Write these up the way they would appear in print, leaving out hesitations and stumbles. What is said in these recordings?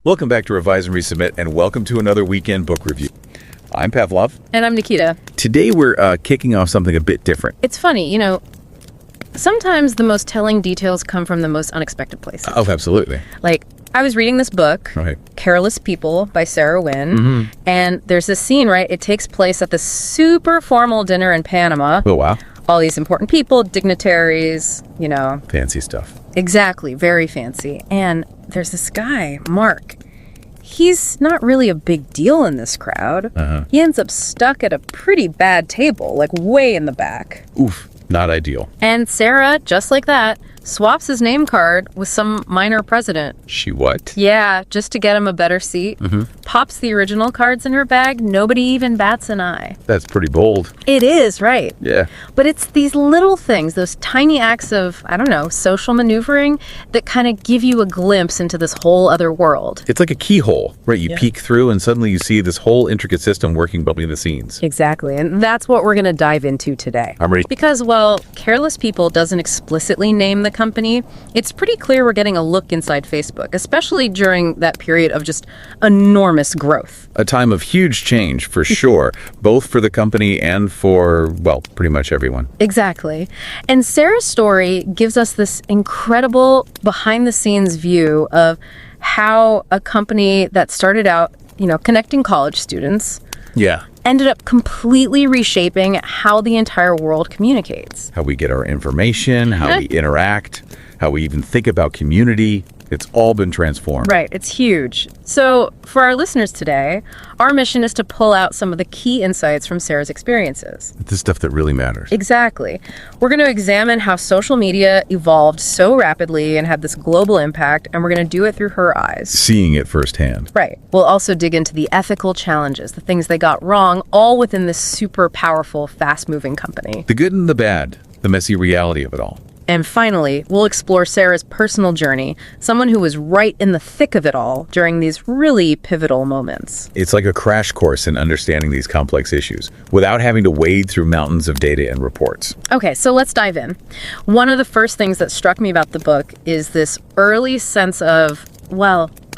Welcome back to Revise and Resubmit, and welcome to another weekend book review. I'm Pavlov. And I'm Nikita. Today we're kicking off something a bit different. It's funny, sometimes the most telling details come from the most unexpected places. Oh, absolutely. Like, I was reading this book, Right. Careless People by Sarah Wynn, and there's this scene, right? It takes place at this super formal dinner in Panama. Oh, wow. All these important people, dignitaries, Fancy stuff. Exactly, very fancy. And there's this guy, Mark. He's not really a big deal in this crowd. He ends up stuck at a pretty bad table, like way in the back. Oof, not ideal. And Sarah, just like that, swaps his name card with some minor president. She what? Yeah, just to get him a better seat. Pops the original cards in her bag. Nobody even bats an eye. That's pretty bold. It is, right? Yeah. But it's these little things, those tiny acts of, social maneuvering that kind of give you a glimpse into this whole other world. It's like a keyhole, right? You peek through and suddenly you see this whole intricate system working behind the scenes. Exactly. And that's what we're going to dive into today. I'm ready. Because, Careless People doesn't explicitly name the company, it's pretty clear we're getting a look inside Facebook, especially during that period of just enormous growth. A time of huge change, for sure, both for the company and for, pretty much everyone. Exactly. And Sarah's story gives us this incredible behind-the-scenes view of how a company that started out, connecting college students, ended up completely reshaping how the entire world communicates. How we get our information, how we interact, how we even think about community. It's all been transformed. Right. It's huge. So for our listeners today, our mission is to pull out some of the key insights from Sarah's experiences. The stuff that really matters. Exactly. We're going to examine how social media evolved so rapidly and had this global impact, and we're going to do it through her eyes. Seeing it firsthand. Right. We'll also dig into the ethical challenges, the things they got wrong, all within this super powerful, fast-moving company. The good and the bad, the messy reality of it all. And finally, we'll explore Sarah's personal journey, someone who was right in the thick of it all during these really pivotal moments. It's like a crash course in understanding these complex issues without having to wade through mountains of data and reports. Okay, so let's dive in. One of the first things that struck me about the book is this early sense of,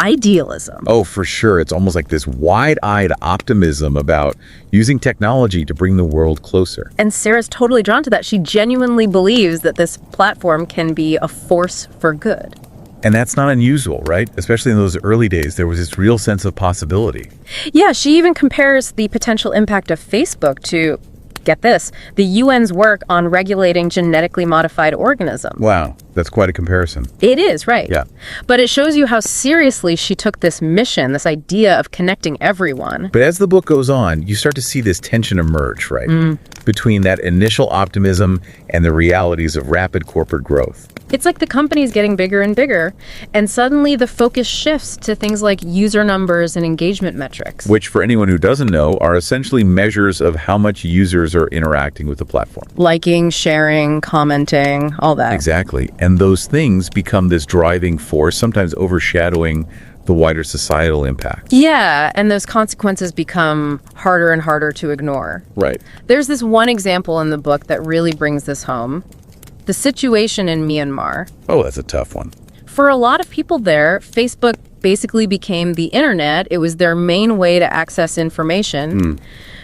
idealism. Oh, for sure. It's almost like this wide-eyed optimism about using technology to bring the world closer. And Sarah's totally drawn to that. She genuinely believes that this platform can be a force for good. And that's not unusual, right? Especially in those early days, there was this real sense of possibility. Yeah, she even compares the potential impact of Facebook to, get this, the UN's work on regulating genetically modified organisms. Wow, that's quite a comparison. It is, right? Yeah. But it shows you how seriously she took this mission, this idea of connecting everyone. But as the book goes on, you start to see this tension emerge, right? Between that initial optimism and the realities of rapid corporate growth. It's like the company's getting bigger and bigger, and suddenly the focus shifts to things like user numbers and engagement metrics. Which, for anyone who doesn't know, are essentially measures of how much users are interacting with the platform. Liking, sharing, commenting, all that. Exactly. And those things become this driving force, sometimes overshadowing the wider societal impact. Yeah, and those consequences become harder and harder to ignore. Right. There's this one example in the book that really brings this home. The situation in Myanmar. Oh, that's a tough one. For a lot of people there, Facebook basically became the internet. It was their main way to access information.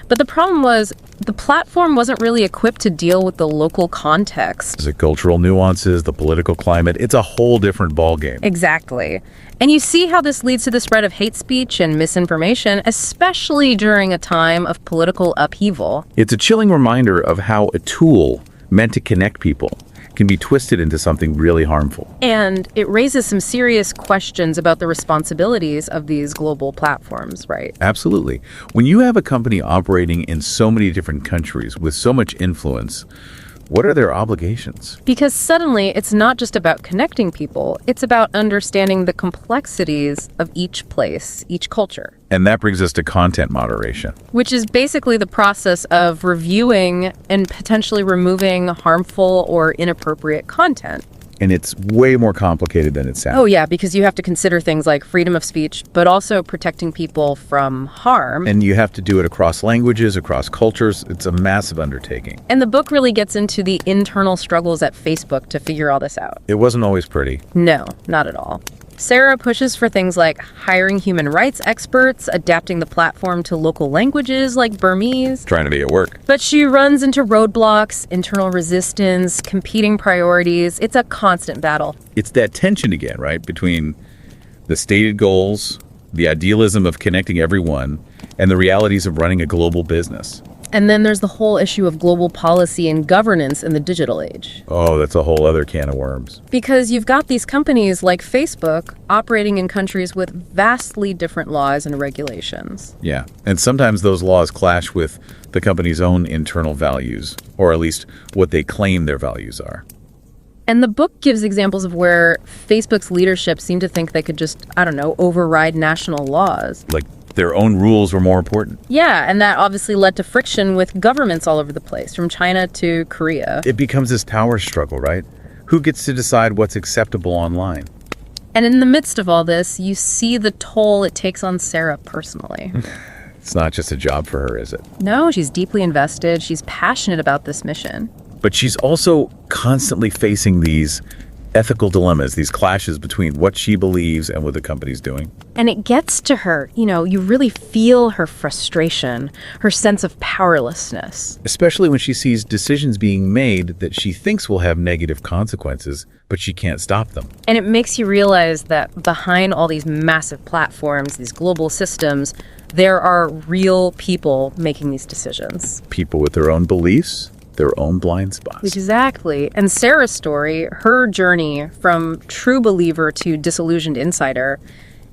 But the problem was the platform wasn't really equipped to deal with the local context. The cultural nuances, the political climate, it's a whole different ballgame. Exactly. And you see how this leads to the spread of hate speech and misinformation, especially during a time of political upheaval. It's a chilling reminder of how a tool meant to connect people can be twisted into something really harmful. And it raises some serious questions about the responsibilities of these global platforms, right? Absolutely. When you have a company operating in so many different countries with so much influence, what are their obligations? Because suddenly it's not just about connecting people, it's about understanding the complexities of each place, each culture. And that brings us to content moderation. Which is basically the process of reviewing and potentially removing harmful or inappropriate content. And it's way more complicated than it sounds. Oh, yeah, because you have to consider things like freedom of speech, but also protecting people from harm. And you have to do it across languages, across cultures. It's a massive undertaking. And the book really gets into the internal struggles at Facebook to figure all this out. It wasn't always pretty. No, not at all. Sarah pushes for things like hiring human rights experts, adapting the platform to local languages like Burmese. Trying to make it work. But she runs into roadblocks, internal resistance, competing priorities. It's a constant battle. It's that tension again, right? Between the stated goals, the idealism of connecting everyone, and the realities of running a global business. And then there's the whole issue of global policy and governance in the digital age. Oh, that's a whole other can of worms. Because you've got these companies like Facebook operating in countries with vastly different laws and regulations. Yeah, and sometimes those laws clash with the company's own internal values, or at least what they claim their values are. And the book gives examples of where Facebook's leadership seemed to think they could just, override national laws. Like their own rules were more important. Yeah, and that obviously led to friction with governments all over the place, from China to Korea. It becomes this power struggle, right? Who gets to decide what's acceptable online? And in the midst of all this, you see the toll it takes on Sarah personally. It's not just a job for her, is it? No, she's deeply invested. She's passionate about this mission. But she's also constantly facing these ethical dilemmas, these clashes between what she believes and what the company's doing. And it gets to her. You really feel her frustration, her sense of powerlessness. Especially when she sees decisions being made that she thinks will have negative consequences, but she can't stop them. And it makes you realize that behind all these massive platforms, these global systems, there are real people making these decisions. People with their own beliefs, their own blind spots. Exactly. And Sarah's story, her journey from true believer to disillusioned insider,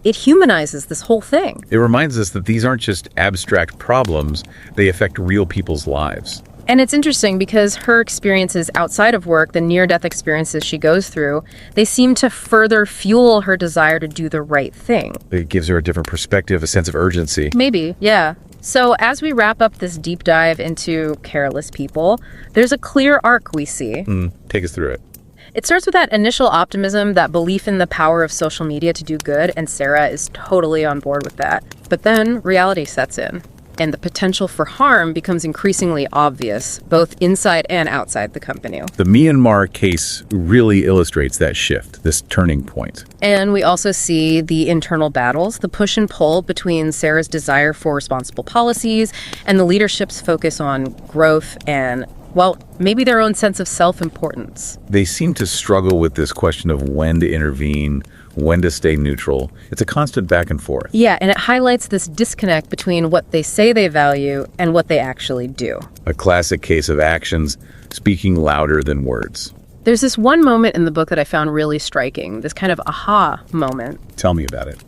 it humanizes this whole thing. It reminds us that these aren't just abstract problems, they affect real people's lives. And it's interesting because her experiences outside of work, the near-death experiences she goes through, they seem to further fuel her desire to do the right thing. It gives her a different perspective, a sense of urgency. Maybe, yeah. So as we wrap up this deep dive into Careless People, there's a clear arc we see. Take us through it. It starts with that initial optimism, that belief in the power of social media to do good, and Sarah is totally on board with that. But then reality sets in, and the potential for harm becomes increasingly obvious, both inside and outside the company. The Myanmar case really illustrates that shift, this turning point. And we also see the internal battles, the push and pull between Sarah's desire for responsible policies and the leadership's focus on growth and, well, maybe their own sense of self-importance. They seem to struggle with this question of when to intervene, when to stay neutral. It's a constant back and forth. Yeah, and it highlights this disconnect between what they say they value and what they actually do. A classic case of actions speaking louder than words. There's this one moment in the book that I found really striking, this kind of aha moment. Tell me about it.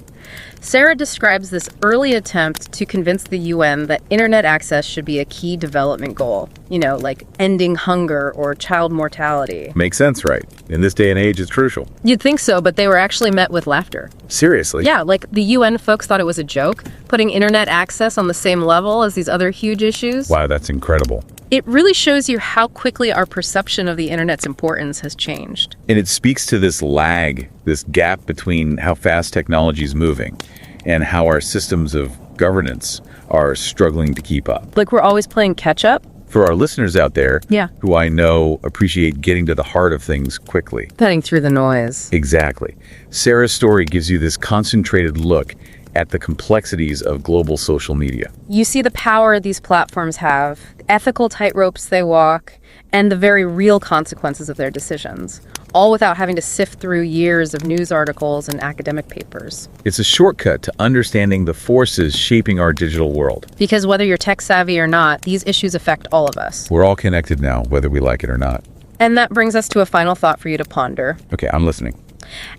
Sarah describes this early attempt to convince the UN that internet access should be a key development goal, like ending hunger or child mortality. Makes sense, right? In this day and age, it's crucial. You'd think so, but they were actually met with laughter. Seriously? Yeah, like the UN folks thought it was a joke, putting internet access on the same level as these other huge issues. Wow, that's incredible. It really shows you how quickly our perception of the internet's importance has changed. And it speaks to this lag, this gap between how fast technology is moving and how our systems of governance are struggling to keep up. Like we're always playing catch up? For our listeners out there, yeah, who I know appreciate getting to the heart of things quickly. Cutting through the noise. Exactly. Sarah's story gives you this concentrated look at the complexities of global social media. You see the power these platforms have, the ethical tightropes they walk, and the very real consequences of their decisions, all without having to sift through years of news articles and academic papers. It's a shortcut to understanding the forces shaping our digital world. Because whether you're tech savvy or not, these issues affect all of us. We're all connected now, whether we like it or not. And that brings us to a final thought for you to ponder. Okay, I'm listening.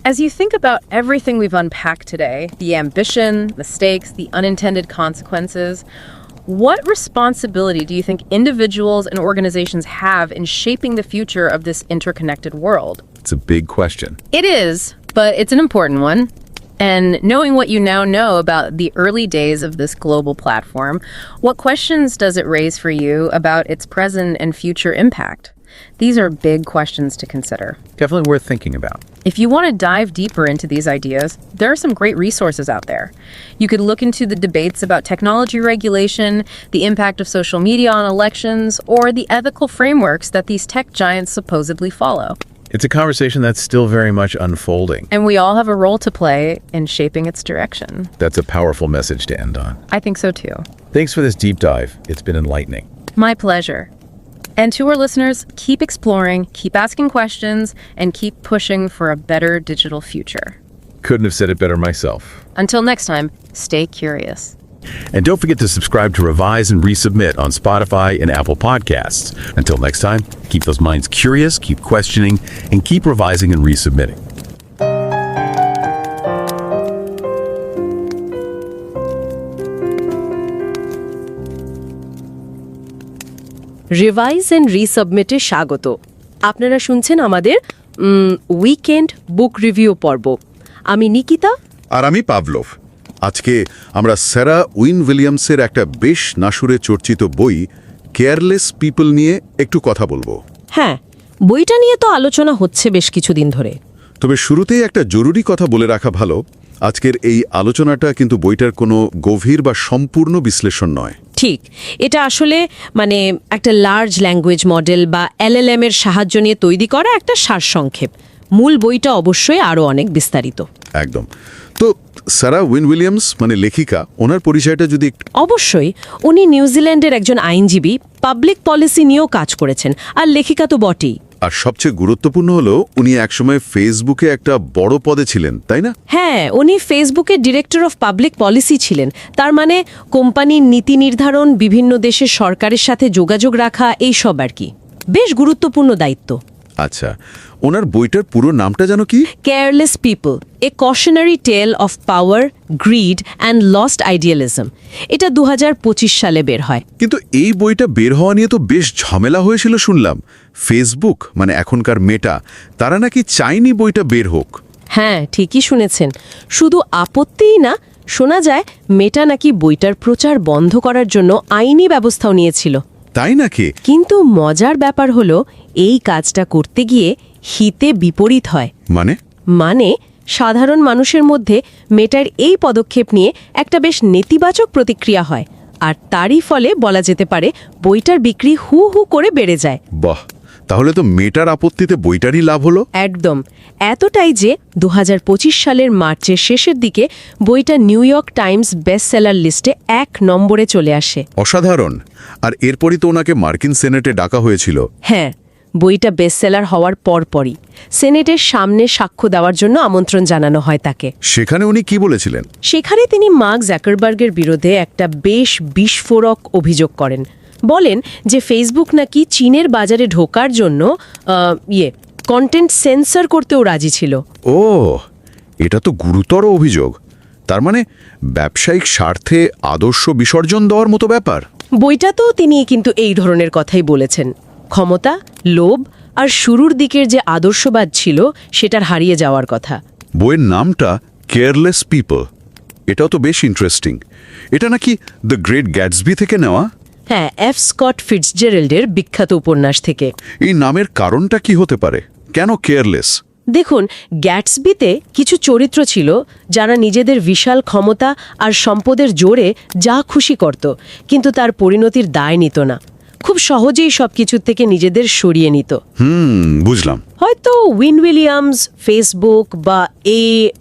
As you think about everything we've unpacked today, the ambition, the stakes, the unintended consequences, what responsibility do you think individuals and organizations have in shaping the future of this interconnected world? It's a big question. It is, but it's an important one. And knowing what you now know about the early days of this global platform, what questions does it raise for you about its present and future impact? These are big questions to consider. Definitely worth thinking about. If you want to dive deeper into these ideas, there are some great resources out there. You could look into the debates about technology regulation, the impact of social media on elections, or the ethical frameworks that these tech giants supposedly follow. It's a conversation that's still very much unfolding. And we all have a role to play in shaping its direction. That's a powerful message to end on. I think so too. Thanks for this deep dive. It's been enlightening. My pleasure. And to our listeners, keep exploring, keep asking questions, and keep pushing for a better digital future. Couldn't have said it better myself. Until next time, stay curious. And don't forget to subscribe to Revise and Resubmit on Spotify and Apple Podcasts. Until next time, keep those minds curious, keep questioning, and keep revising and resubmitting. Revise and রিসাবমিটে স্বাগত। আপনারা শুনছেন আমাদের weekend বুক review পর্ব। আমি নিকিতা আর আমি Pavlov. আজকে আমরা স্যারা উইন-উইলিয়ামসের একটা বেশ নাসুরে চর্চিত বই কেয়ারলেস পিপল নিয়ে একটু কথা বলবো। হ্যাঁ, বইটা নিয়ে তো আলোচনা হচ্ছে বেশ কিছুদিন ধরে। তবে শুরুতেই একটা জরুরি কথা বলে রাখা ভালো, আজকের এই আলোচনাটা কিন্তু বইটার কোনো গভীর বা সম্পূর্ণ বিশ্লেষণ নয়। ঠিক, এটা আসলে একটা লার্জ ল্যাঙ্গুয়েজ মডেল বা LLM এর সাহায্য নিয়ে তৈরি করা একটা সারসংক্ষেপ। মূল বইটা অবশ্যই আরও অনেক বিস্তারিত। একদম। তো সারা উইন-উইলিয়ামস লেখিকা, ওনার পরিচয়টা যদি অবশ্যই, উনি নিউজিল্যান্ডের একজন আইনজীবী, পাবলিক পলিসি নিয়েও কাজ করেছেন, আর লেখিকা তো বটেই। আর সবচেয়ে গুরুত্বপূর্ণ হলো উনি একসময় ফেসবুকে একটা বড় পদে ছিলেন, তাই না? হ্যাঁ, উনি ফেসবুকের ডিরেক্টর অফ পাবলিক পলিসি ছিলেন। তার মানে কোম্পানির নীতি নির্ধারণ, বিভিন্ন দেশের সরকারের সাথে যোগাযোগ রাখা, এইসব আর কি। বেশ গুরুত্বপূর্ণ দায়িত্ব। আচ্ছা, ওনার বইটার পুরো নামটা জানো কি? Careless people, a cautionary tale of power, greed and lost idealism. এটা 2025 সালে বের হয়। কিন্তু এই বইটা বের হওয়া নিয়ে তো বেশ ঝামেলা হয়েছিল শুনলাম। ফেসবুক, এখনকার মেটা, তারা নাকি চায়নি বইটা বের হোক। হ্যাঁ, ঠিকই শুনেছেন। শুধু আপত্তিই না, শোনা যায় মেটা নাকি বইটার প্রচার বন্ধ করার জন্য আইনি ব্যবস্থাও নিয়েছিল। তাই নাকি? কিন্তু মজার ব্যাপার হলো, এই কাজটা করতে গিয়ে হিতে বিপরীত হয়। মানে সাধারণ মানুষের মধ্যে মেটার এই পদক্ষেপ নিয়ে একটা বেশ নেতিবাচক প্রতিক্রিয়া হয়, আর তারই ফলে বলা যেতে পারে বইটার বিক্রি হু হু করে বেড়ে যায়। বাহ, তাহলে তো মেটার আপত্তিতে বইটারই লাভ হলো। একদম, এতটাই যে 2025 সালের মার্চের শেষের দিকে বইটা নিউ ইয়র্ক টাইমস বেস্টসেলার লিস্টে 1 নম্বরে চলে আসে। অসাধারণ। আর এরপরই তো ওনাকে মার্কিন সেনেটে ডাকা হয়েছিল। হ্যাঁ, বইটা বেস্টসেলার হওয়ার পরপরই সেনেটের সামনে সাক্ষ্য দেওয়ার জন্য আমন্ত্রণ জানানো হয় তাকে। সেখানে উনি কি বলেছিলেন? সেখানে তিনি মার্ক জাকারবার্গের বিরুদ্ধে একটা বেশ বিস্ফোরক অভিযোগ করেন। বলেন যে ফেসবুক নাকি চীনের বাজারে ঢোকার জন্য কন্টেন্ট সেন্সর করতেও রাজি ছিল। ও, এটা তো গুরুতর অভিযোগ। তার মানে ব্যবসায়িক স্বার্থে আদর্শ বিসর্জন দেওয়ার মতো ব্যাপার। বইটা তো তিনি কিন্তু এই ধরনের কথাই বলেছেন। ক্ষমতা, লোভ আর শুরুর দিকের যে আদর্শবাদ ছিল সেটার হারিয়ে যাওয়ার কথা। বইয়ের নামটা কেয়ারলেস পিপল, এটাও তো বেশ ইন্টারেস্টিং। এটা নাকি দ্য গ্রেট গ্যাটসবি থেকে নেওয়া? হ্যাঁ, এফ স্কট ফিটজেরাল্ডের বিখ্যাত উপন্যাস থেকে। এই নামের কারণটা কি হতে পারে? কেন কেয়ারলেস? দেখুন, গ্যাটসবিতে কিছু চরিত্র ছিল যারা নিজেদের বিশাল ক্ষমতা আর সম্পদের জোরে যা খুশি করত, কিন্তু তার পরিণতির দায় নিত না। খুব সহজেই সবকিছু থেকে নিজেদের সরিয়ে নিত। বুঝলাম। হয়তো উইন-উইলিয়ামস, ফেসবুক বা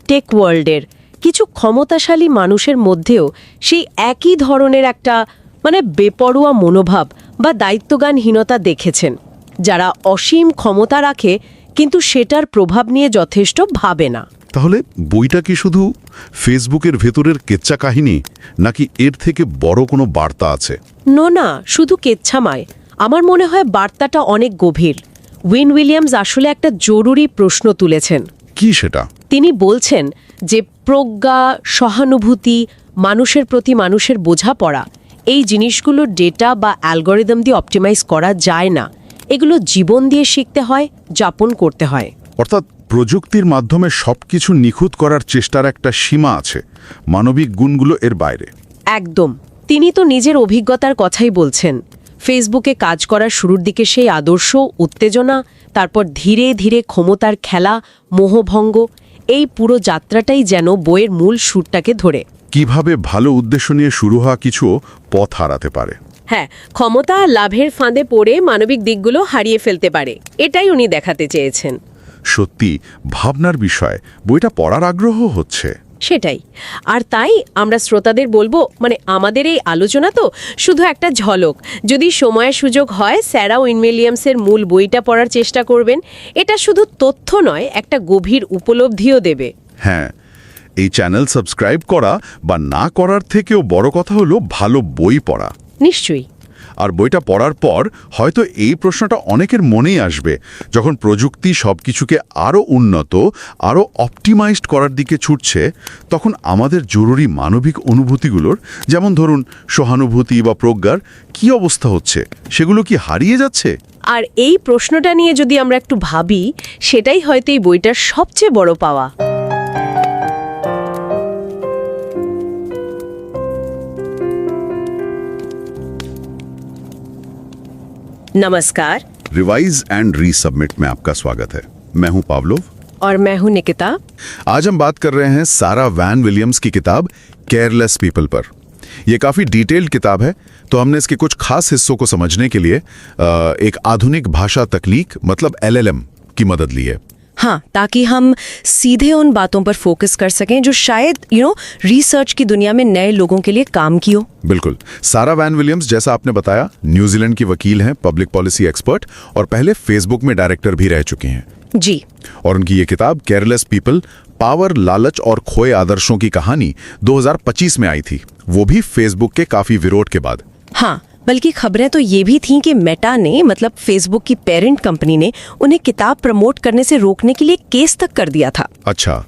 টেক ওয়ার্ল্ডের কিছু ক্ষমতাশালী মানুষের মধ্যেও সেই একই ধরনের একটা বেপরোয়া মনোভাব বা দায়িত্বজ্ঞানহীনতা দেখেছেন, যারা অসীম ক্ষমতা রাখে কিন্তু সেটার প্রভাব নিয়ে যথেষ্ট ভাবে না। তাহলে বইটা কি শুধু ফেসবুকের ভেতরের কেচ্চা কাহিনী, নাকি এর থেকে বড় কোনো বার্তা আছে? না, শুধু কেচ্ছামায়। আমার মনে হয় বার্তাটা অনেক গভীর। উইন-উইলিয়ামস আসলে একটা জরুরি প্রশ্ন তুলেছেন। কি সেটা? তিনি বলছেন যে প্রজ্ঞা, সহানুভূতি, মানুষের প্রতি মানুষের বোঝাপড়া, এই জিনিসগুলো ডেটা বা অ্যালগরিদম দিয়ে অপটিমাইজ করা যায় না। এগুলো জীবন দিয়ে শিখতে হয়, যাপন করতে হয়। অর্থাৎ প্রযুক্তির মাধ্যমে সবকিছু নিখুঁত করার চেষ্টার একটা সীমা আছে, মানবিক গুণগুলো এর বাইরে। একদম। তিনি তো নিজের অভিজ্ঞতার কথাই বলছেন। ফেসবুকে কাজ করার শুরুর দিকে সেই আদর্শ, উত্তেজনা, তারপর ধীরে ধীরে ক্ষমতার খেলা, মোহভঙ্গ, এই পুরো যাত্রাটাই যেন বইয়ের মূল সুরটাকে ধরে। কিভাবে ভালো উদ্দেশ্য নিয়ে শুরু হওয়া কিছু পথ হারাতে পারে। হ্যাঁ, ক্ষমতা আর লাভের ফাঁদে পড়ে মানবিক দিকগুলো হারিয়ে ফেলতে পারে, এটাই উনি দেখাতে চেয়েছেন। সত্যি ভাবনার বিষয়, বইটা পড়ার আগ্রহ হচ্ছে। সেটাই। আর তাই আমরা শ্রোতাদের বলবো, মানে আমাদের এই আলোচনা তো শুধু একটা ঝলক। যদি সময়ের সুযোগ হয়, স্যারা উইন-উইলিয়ামসের মূল বইটা পড়ার চেষ্টা করবেন। এটা শুধু তথ্য নয়, একটা গভীর উপলব্ধিও দেবে। হ্যাঁ, এই চ্যানেল সাবস্ক্রাইব করা বা না করার থেকেও বড় কথা হলো ভালো বই পড়া। নিশ্চয়ই। আর বইটা পড়ার পর হয়তো এই প্রশ্নটা অনেকের মনেই আসবে, যখন প্রযুক্তি সবকিছুকে আরও উন্নত, আরও অপটিমাইজড করার দিকে ছুটছে, তখন আমাদের জরুরি মানবিক অনুভূতিগুলোর, যেমন ধরুন সহানুভূতি বা প্রজ্ঞার কি অবস্থা হচ্ছে, সেগুলো কি হারিয়ে যাচ্ছে? আর এই প্রশ্নটা নিয়ে যদি আমরা একটু ভাবি, সেটাই হয়তো এই বইটার সবচেয়ে বড় পাওয়া। नमस्कार। रिवाइज एंड रीसबमिट में आपका स्वागत है। मैं हूं पावलोव और मैं हूं निकिता। आज हम बात कर रहे हैं सारा वैन-विलियम्स की किताब केयरलेस पीपल पर। यह काफी डिटेल्ड किताब है, तो हमने इसके कुछ खास हिस्सों को समझने के लिए एक आधुनिक भाषा तकनीक मतलब LLM की मदद ली है। हाँ, ताकि हम सीधे उन बातों पर फोकस कर सकें जो शायद रिसर्च की दुनिया में नए लोगों के लिए काम की हो। बिल्कुल। सारा वैन-विलियम्स, जैसा आपने बताया, न्यूजीलैंड की वकील हैं, पब्लिक पॉलिसी एक्सपर्ट, और पहले फेसबुक में डायरेक्टर भी रह चुकी हैं। जी। और उनकी ये किताब केयरलेस पीपल, पावर, लालच और खोए आदर्शों की कहानी 2025 में आई थी, वो भी फेसबुक के काफी विरोध के बाद। हाँ, बल्कि खबरें तो ये भी थीं कि मेटा ने, मतलब फेसबुक की पेरेंट कंपनी ने, उन्हें किताब प्रमोट करने से रोकने के लिए केस तक कर दिया था। अच्छा।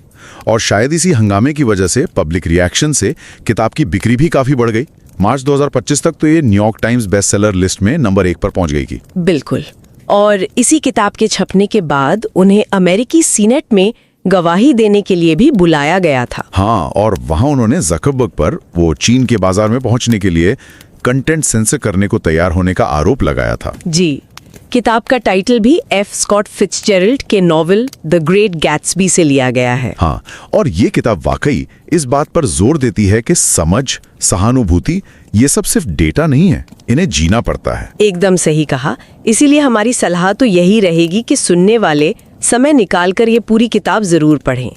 और शायद इसी हंगामे की वजह से, पब्लिक रिएक्शन से, किताब की बिक्री भी काफी बढ़ गई। मार्च 2025 तक तो ये न्यूयॉर्क टाइम्स बेस्टसेलर लिस्ट में नंबर 1 पर पहुंच गई थी। बिल्कुल। और इसी किताब के छपने के बाद उन्हें अमेरिकी सीनेट में गवाही देने के लिए भी बुलाया गया था। हाँ, और वहां उन्होंने ज़करबर्ग पर वो चीन के बाजार में पहुंचने के लिए कंटेंट सेंसर करने को तैयार होने का आरोप लगाया था। जी। किताब का टाइटल भी एफ स्कॉट फिट्जजेरल्ड के नॉवेल द ग्रेट गैट्सबी से लिया गया है। हाँ, और ये किताब वाकई इस बात पर जोर देती है कि समझ, सहानुभूति, ये सब सिर्फ डेटा नहीं है, इन्हें जीना पड़ता है। एकदम सही कहा। इसीलिए हमारी सलाह तो यही रहेगी कि सुनने वाले समय निकालकर ये पूरी किताब जरूर पढ़ें।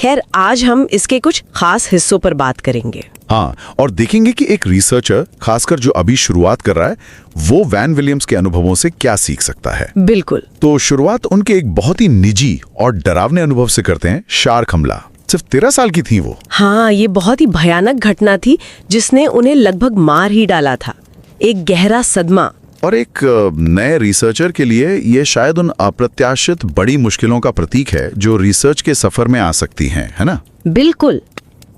खैर, आज हम इसके कुछ खास हिस्सों पर बात करेंगे। हाँ, और देखेंगे कि एक रिसर्चर, खासकर जो अभी शुरुआत कर रहा है, वो वैन-विलियम्स के अनुभवों से क्या सीख सकता है। बिल्कुल। तो शुरुआत उनके एक बहुत ही निजी और डरावने अनुभव से करते हैं। शार्क हमला। सिर्फ 13 साल की थी वो। हाँ, ये बहुत ही भयानक घटना थी जिसने उन्हें लगभग मार ही डाला था। एक गहरा सदमा। और एक नए रिसर्चर के लिए ये शायद उन अप्रत्याशित बड़ी मुश्किलों का प्रतीक है जो रिसर्च के सफर में आ सकती हैं, है ना? बिल्कुल।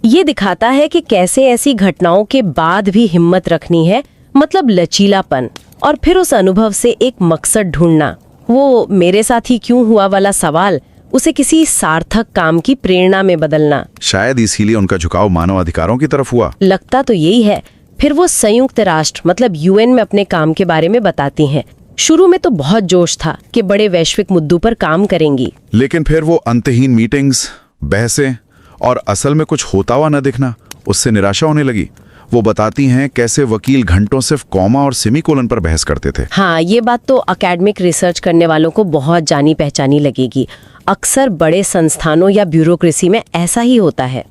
ये दिखाता है कि कैसे ऐसी घटनाओं के बाद भी हिम्मत रखनी है, मतलब लचीलापन, और फिर उस अनुभव से एक मकसद ढूंढना। वो मेरे साथ ही क्यों हुआ वाला सवाल, उसे किसी सार्थक काम की प्रेरणा में बदलना। शायद इसीलिए उनका झुकाव मानव अधिकारों की तरफ हुआ। लगता तो यही है। फिर वो संयुक्त राष्ट्र मतलब UN में अपने काम के बारे में बताती हैं। शुरू में तो बहुत जोश था कि बड़े वैश्विक मुद्दों पर काम करेंगी, लेकिन फिर वो अंतहीन मीटिंग्स, बहसें और असल में कुछ होता हुआ न दिखना, उससे निराशा होने लगी। वो बताती हैं कैसे वकील घंटों सिर्फ कॉमा और सेमीकोलन पर बहस करते थे। हाँ, ये बात तो एकेडमिक रिसर्च करने वालों को बहुत जानी पहचानी लगेगी। अक्सर बड़े संस्थानों या ब्यूरोक्रेसी में ऐसा ही होता है।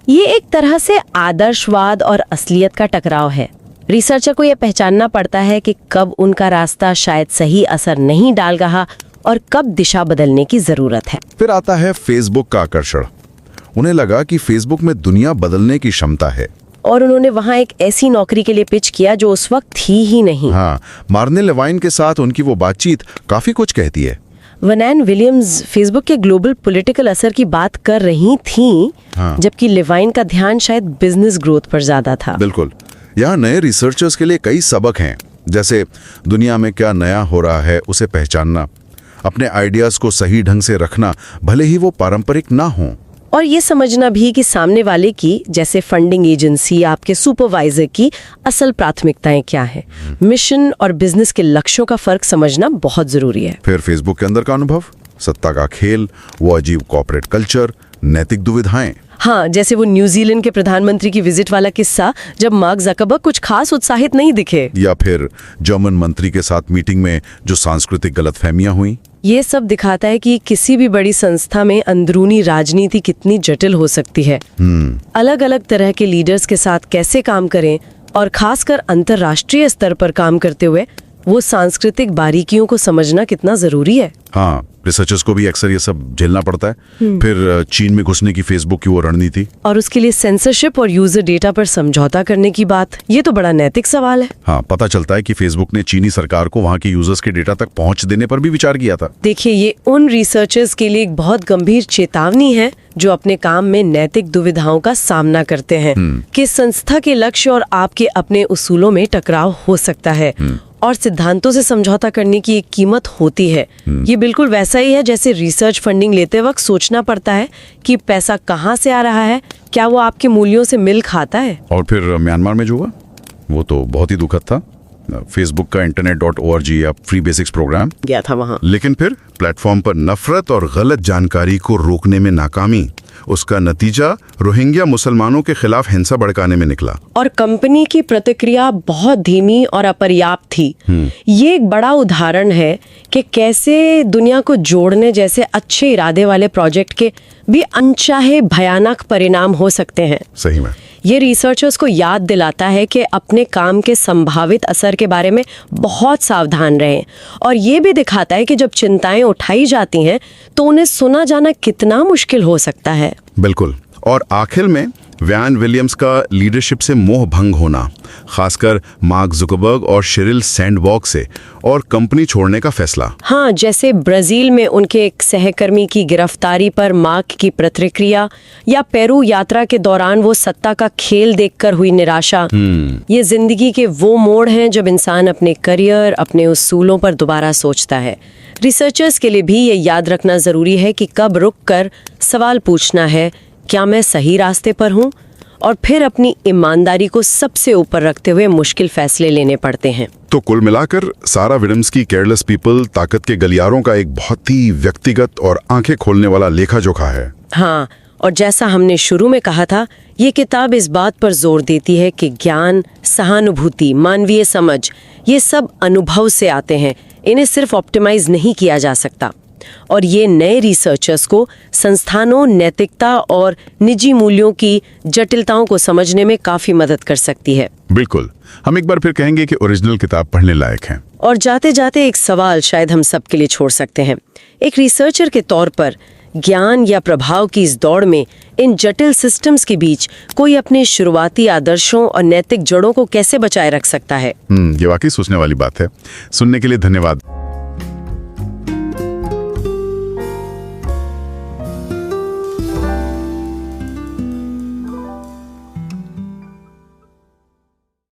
ये एक तरह से आदर्शवाद और असलियत का टकराव है। रिसर्चर को यह पहचानना पड़ता है कि कब उनका रास्ता शायद सही असर नहीं डाल रहा और कब दिशा बदलने की जरूरत है। फिर आता है फेसबुक का आकर्षण। उन्हें लगा कि फेसबुक में दुनिया बदलने की क्षमता है, और उन्होंने वहाँ एक ऐसी नौकरी के लिए पिच किया जो उस वक्त थी ही नहीं। हाँ, मार्ने लेवाइन के साथ उनकी वो बातचीत काफी कुछ कहती है। वैन-विलियम्स फेसबुक के ग्लोबल पॉलिटिकल असर की बात कर रही थीं, जबकि लेवाइन का ध्यान शायद बिजनेस ग्रोथ पर ज्यादा था। बिल्कुल। यहाँ नए रिसर्चर्स के लिए कई सबक हैं, जैसे दुनिया में क्या नया हो रहा है उसे पहचानना, अपने आइडियाज को सही ढंग से रखना, भले ही वो पारंपरिक ना हो, और ये समझना भी कि सामने वाले की, जैसे फंडिंग एजेंसी, आपके सुपरवाइजर की असल प्राथमिकताएं क्या है। मिशन और बिजनेस के लक्ष्यों का फर्क समझना बहुत जरूरी है। फिर फेसबुक के अंदर का अनुभव, सत्ता का खेल, वो अजीब कॉर्पोरेट कल्चर, नैतिक दुविधाएं। हाँ, जैसे वो न्यूजीलैंड के प्रधानमंत्री की विजिट वाला किस्सा, जब मार्क ज़करबर्ग कुछ खास उत्साहित नहीं दिखे। या फिर जर्मन मंत्री के साथ मीटिंग में जो सांस्कृतिक गलतफहमियां हुई। ये सब दिखाता है कि किसी भी बड़ी संस्था में अंदरूनी राजनीति कितनी जटिल हो सकती है। अलग अलग तरह के लीडर्स के साथ कैसे काम करें और खासकर अंतर्राष्ट्रीय स्तर पर काम करते हुए वो सांस्कृतिक बारीकियों को समझना कितना जरूरी है। हाँ, रिसर्चर्स को भी अक्सर ये सब झेलना पड़ता है। फिर चीन में घुसने की फेसबुक की वो रणनीति और उसके लिए सेंसरशिप और यूजर डेटा पर समझौता करने की बात, ये तो बड़ा नैतिक सवाल है। हाँ, पता चलता है कि फेसबुक ने चीनी सरकार को वहाँ के यूजर्स के डेटा तक पहुँच देने पर भी विचार किया था। देखिए, ये उन रिसर्चर्स के लिए एक बहुत गंभीर चेतावनी है जो अपने काम में नैतिक दुविधाओं का सामना करते हैं कि संस्था के लक्ष्य और आपके अपने उसूलों में टकराव हो सकता है और सिद्धांतों से समझौता करने की एक कीमत होती है। ये बिल्कुल वैसा ही है जैसे रिसर्च फंडिंग लेते वक्त सोचना पड़ता है कि पैसा कहाँ से आ रहा है, क्या वो आपके मूल्यों से मिल खाता है। और फिर म्यांमार में जो हुआ वो तो बहुत ही दुखद था। फेसबुक का internet.org या फ्री बेसिक्स प्रोग्राम गया था वहाँ, लेकिन फिर प्लेटफॉर्म पर नफरत और गलत जानकारी को रोकने में नाकामी, उसका नतीजा रोहिंग्या मुसलमानों के खिलाफ हिंसा भड़काने में निकला। और कंपनी की प्रतिक्रिया बहुत धीमी और अपर्याप्त थी। ये एक बड़ा उदाहरण है कि कैसे दुनिया को जोड़ने जैसे अच्छे इरादे वाले प्रोजेक्ट के भी अनचाहे भयानक परिणाम हो सकते हैं। सही में ये रिसर्चर्स को याद दिलाता है कि अपने काम के संभावित असर के बारे में बहुत सावधान रहें और ये भी दिखाता है कि जब चिंताएं उठाई जाती हैं तो उन्हें सुना जाना कितना मुश्किल हो सकता है। बिल्कुल। और आखिर में वैन विलियम्स का लीडरशिप से मोह भंग होना, खासकर मार्क जुकरबर्ग और शेरिल सैंडबर्ग से, और कंपनी छोड़ने का फैसला। हाँ, जैसे ब्राजील में उनके एक सहकर्मी की गिरफ्तारी पर मार्क की प्रतिक्रिया, या पेरू यात्रा के दौरान वो सत्ता का खेल देखकर हुई निराशा। ये जिंदगी के वो मोड़ हैं जब इंसान अपने करियर, अपने उसूलों पर दोबारा सोचता है। रिसर्चर्स के लिए भी ये याद रखना जरूरी है कि कब रुककर सवाल पूछना है, क्या मैं सही रास्ते पर हूँ, और फिर अपनी ईमानदारी को सबसे ऊपर रखते हुए मुश्किल फैसले लेने पड़ते हैं। तो कुल मिलाकर सारा विलियम्स की केयरलेस पीपल ताकत के गलियारों का एक बहुत ही व्यक्तिगत और आंखें खोलने वाला लेखा जोखा है। हाँ, और जैसा हमने शुरू में कहा था, ये किताब इस बात पर जोर देती है कि ज्ञान, सहानुभूति, मानवीय समझ, ये सब अनुभव से आते हैं। इन्हें सिर्फ ऑप्टिमाइज नहीं किया जा सकता। और ये नए रिसर्चर्स को संस्थानों, नैतिकता और निजी मूल्यों की जटिलताओं को समझने में काफी मदद कर सकती है। बिल्कुल। हम एक बार फिर कहेंगे कि ओरिजिनल किताब पढ़ने लायक है। और जाते जाते एक सवाल शायद हम सबके लिए छोड़ सकते हैं। एक रिसर्चर के तौर पर ज्ञान या प्रभाव की इस दौड़ में इन जटिल सिस्टम्स के बीच कोई अपने शुरुआती आदर्शों और नैतिक जड़ों को कैसे बचाए रख सकता है? ये वाकई सोचने वाली बात है। सुनने के लिए धन्यवाद।